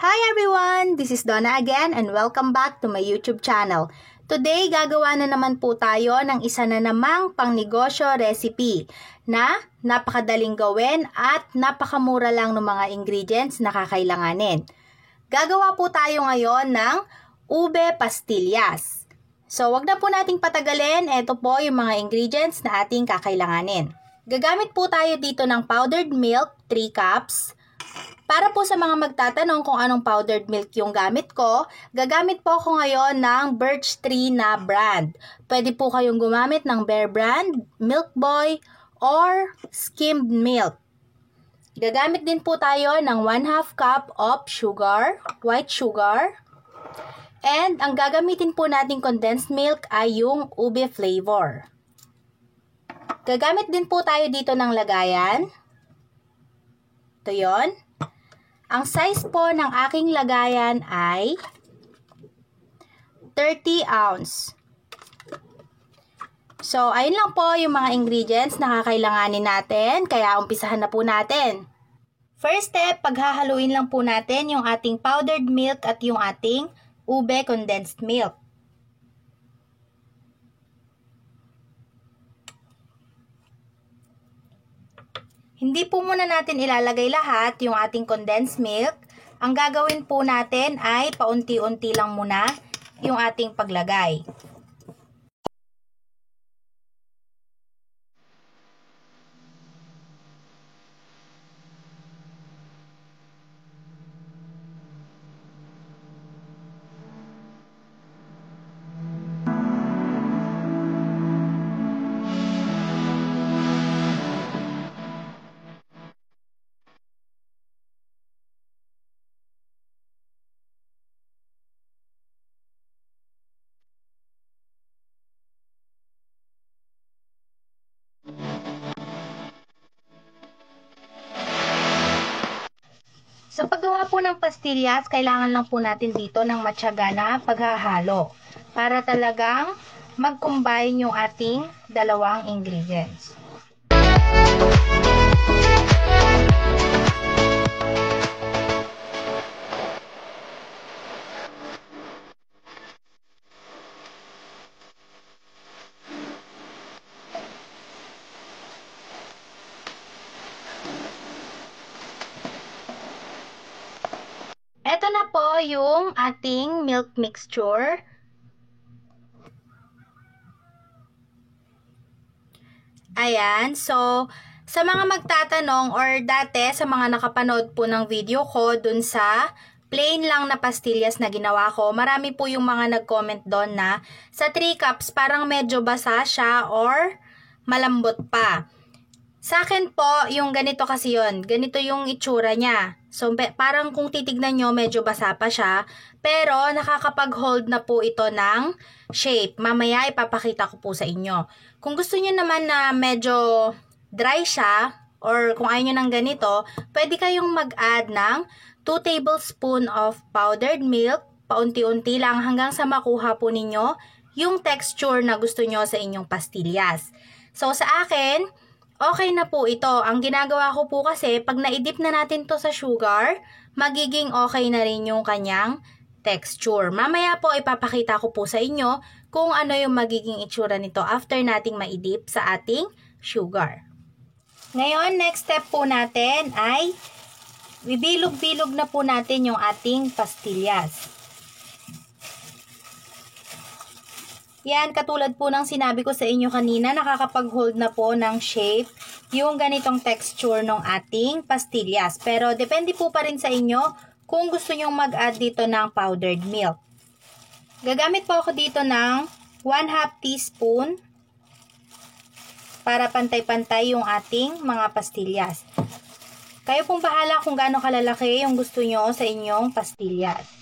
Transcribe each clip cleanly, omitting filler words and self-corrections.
Hi everyone! This is Donna again and welcome back to my YouTube channel. Today, gagawa na naman po tayo ng isa na namang pangnegosyo recipe na napakadaling gawin at napakamura lang ng mga ingredients na kakailanganin. Gagawa po tayo ngayon ng ube pastillas. So, wag na po nating patagalin. Ito po yung mga ingredients na ating kakailanganin. Gagamit po tayo dito ng powdered milk, 3 cups. Para po sa mga magtatanong kung anong powdered milk yung gamit ko, gagamit po ako ngayon ng Birch Tree na brand. Pwede po kayong gumamit ng Bear brand, Milk Boy, or skimmed milk. Gagamit din po tayo ng 1/2 cup of sugar, white sugar. And ang gagamitin po nating condensed milk ay yung ube flavor. Gagamit din po tayo dito ng lagayan. Ito yun. Ang size po ng aking lagayan ay 30 ounce. So, ayun lang po yung mga ingredients na kakailanganin natin. Kaya umpisahan na po natin. First step, paghahaluin lang po natin yung ating powdered milk at yung ating ube condensed milk. Hindi po muna natin ilalagay lahat yung ating condensed milk. Ang gagawin po natin ay paunti-unti lang muna yung ating paglagay. Sa paggawa po ng pastillas, kailangan lang po natin dito ng matyaga na paghahalo para talagang mag-combine yung ating dalawang ingredients. Ito na po yung ating milk mixture. Ayan, so sa mga magtatanong or dati sa mga nakapanood po ng video ko dun sa plain lang na pastillas na ginawa ko, marami po yung mga nag-comment doon na sa 3 cups parang medyo basa siya or malambot pa. Sa akin po, yung ganito kasi yun. Ganito yung itsura niya. So, parang kung titignan nyo, medyo basa pa siya. Pero, nakakapag-hold na po ito ng shape. Mamaya, ipapakita ko po sa inyo. Kung gusto nyo naman na medyo dry siya, or kung ayaw nyo ng ganito, pwede kayong mag-add ng 2 tablespoons of powdered milk, paunti-unti lang hanggang sa makuha po ninyo yung texture na gusto nyo sa inyong pastillas. So, sa akin, okay na po ito. Ang ginagawa ko po kasi, pag naidip na natin to sa sugar, magiging okay na rin yung kanyang texture. Mamaya po, ipapakita ko po sa inyo kung ano yung magiging itsura nito after nating maidip sa ating sugar. Ngayon, next step po natin ay bibilog-bilog na po natin yung ating pastillas. Yan, katulad po ng sinabi ko sa inyo kanina, nakakapag-hold na po ng shape yung ganitong texture ng ating pastillas. Pero depende po pa rin sa inyo kung gusto nyong mag-add dito ng powdered milk. Gagamit po ako dito ng 1/2 teaspoon para pantay-pantay yung ating mga pastillas. Kayo pong bahala kung gaano kalalaki yung gusto nyo sa inyong pastillas.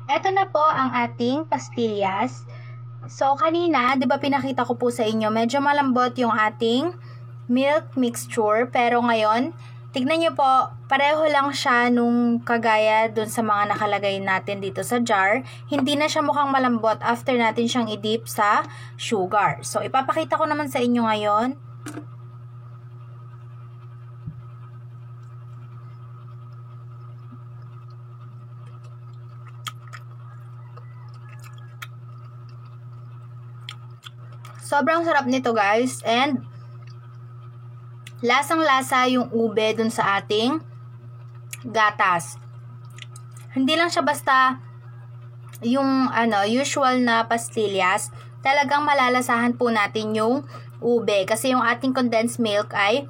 Eto na po ang ating pastillas. So, kanina, di ba pinakita ko po sa inyo, medyo malambot yung ating milk mixture. Pero ngayon, tignan nyo po, pareho lang siya nung kagaya dun sa mga nakalagay natin dito sa jar. Hindi na siya mukhang malambot after natin siyang i-dip sa sugar. So, ipapakita ko naman sa inyo ngayon. Sobrang sarap nito guys, and lasang-lasa yung ube dun sa ating gatas. Hindi lang siya basta yung usual na pastillas, talagang malalasahan po natin yung ube kasi yung ating condensed milk ay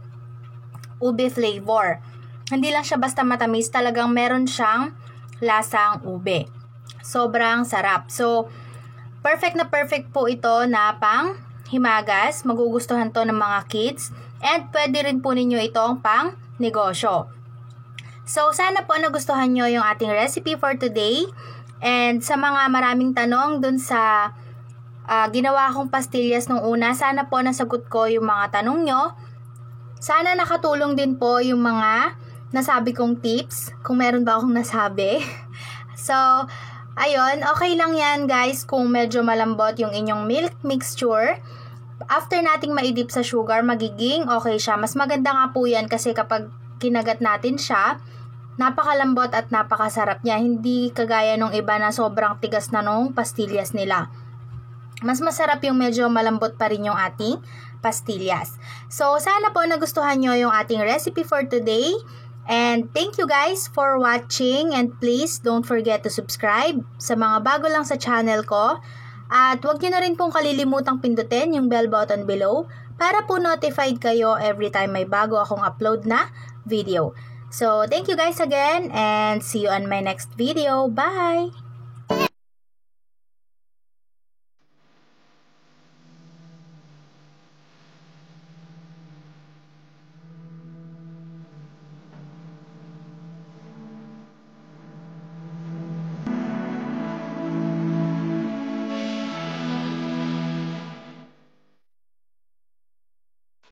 ube flavor. Hindi lang siya basta matamis, talagang meron siyang lasang ube. Sobrang sarap. So, perfect na perfect po ito na pang himagas, magugustuhan to ng mga kids, and pwede rin po ninyo itong pang negosyo. So, sana po nagustuhan nyo yung ating recipe for today, and sa mga maraming tanong dun sa ginawa kong pastillas nung una, sana po nasagot ko yung mga tanong nyo. Sana nakatulong din po yung mga nasabi kong tips, kung meron ba akong nasabi. So, ayun, okay lang yan guys kung medyo malambot yung inyong milk mixture. After nating maidip sa sugar, magiging okay siya. Mas maganda nga po yan kasi kapag kinagat natin siya, napakalambot at napakasarap niya. Hindi kagaya nung iba na sobrang tigas na nung pastillas nila. Mas masarap yung medyo malambot pa rin yung ating pastillas. So, sana po nagustuhan nyo yung ating recipe for today. And thank you guys for watching, and please don't forget to subscribe sa mga bago lang sa channel ko. At huwag nyo na rin pong kalilimutang pindutin yung bell button below para po notified kayo every time may bago akong upload na video. So thank you guys again, and see you on my next video. Bye!